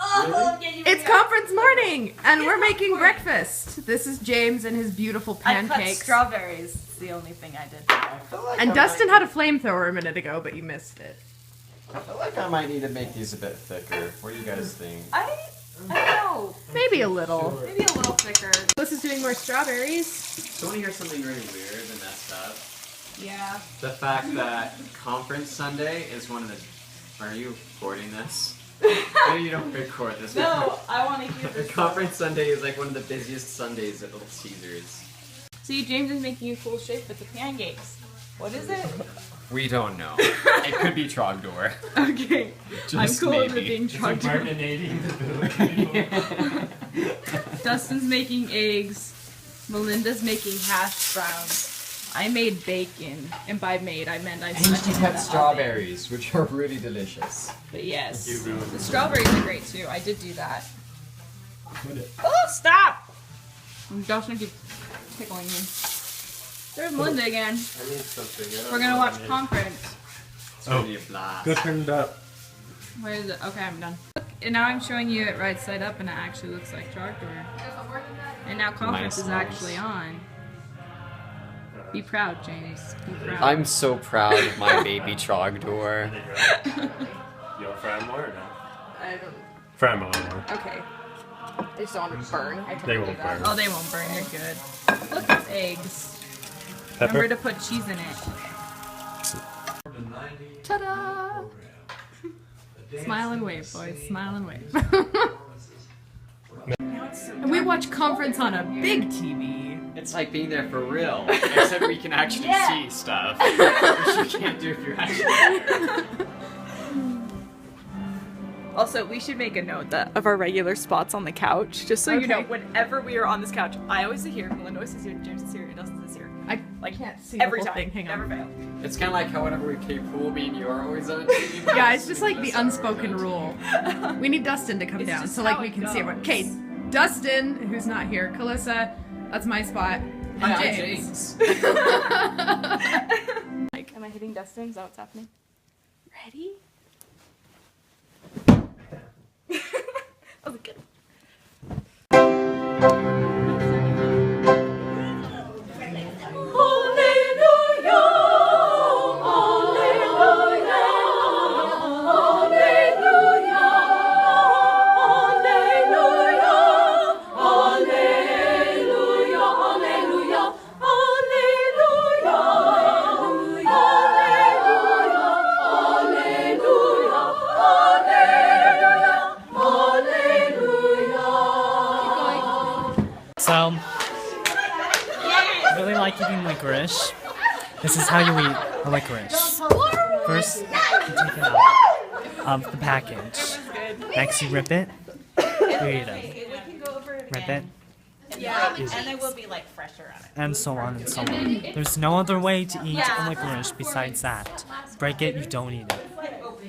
Oh, really? It's conference morning, and we're making breakfast. This is James and his beautiful I cut pancakes. strawberries. It's the only thing I did. I feel like And I Dustin might had a flamethrower a minute ago, but you missed it. I feel like I might need to make these a bit thicker. What do you guys think? I don't know. Maybe a little. Maybe a little thicker. This is doing more strawberries. So I want to hear something really weird and messed up. Yeah. The fact that Conference Sunday is one of the... Are you recording this? Maybe you don't record this. No, I want to hear The this. Conference Sunday is like one of the busiest Sundays at Little Caesars. See, James is making a cool shape with the pancakes. What is it? We don't know. It could be Trogdor. Okay. I'm Just cool with it maybe. being Trogdor. Dustin's making eggs. Melinda's making hash browns. I made bacon, and by made I meant I And you stuck cut strawberries, which are really delicious. But yes, the strawberries are great too. I did do that. Oh, stop! Dustin keeps tickling me. There's Melinda again. I need something. We're gonna watch Conference. It's gonna be a blast. Go turn it up. Where is it? Okay, I'm done. Look, and now I'm showing you it right side up, and it actually looks like Trogdor. And now Conference is actually on. Be proud, James. Be proud. I'm so proud of my baby Trogdor. You want fry more or no? I don't. Fry more. Okay. They just don't want to burn. I They won't burn. Oh, they won't burn. You're good. Look, it's eggs. Pepper? Remember to put cheese in it. Ta-da! Smile and wave, boys. Smile and wave. And we watch Conference on a big TV. It's like being there for real, except we can actually see stuff, which you can't do if you're actually there. Also, we should make a note of our regular spots on the couch, just so you know, whenever we are on this couch, I always sit here, Melinda always sits here, James is here, and Dustin is here. I Like, can't see every the whole time. thing. Hang Never on. fail. It's kind of like how whenever we play pool, me and you are always on TV. Yeah, it's just like the unspoken rule. We need Dustin to come It's down just so like how we it can see everyone. goes. Okay, Dustin, who's not here, Calissa, that's my spot, and Hi, I'm James. Like, am I hitting Dustin? Is that what's happening? Ready? That was good. So, I really like eating licorice. This is how you eat a licorice. First, you take it out of the package. Next, you rip it. You eat it. Rip it. Yeah, and they will be like fresher on it. And so on and so on. There's no other way to eat a licorice besides that. Break it, you don't eat it.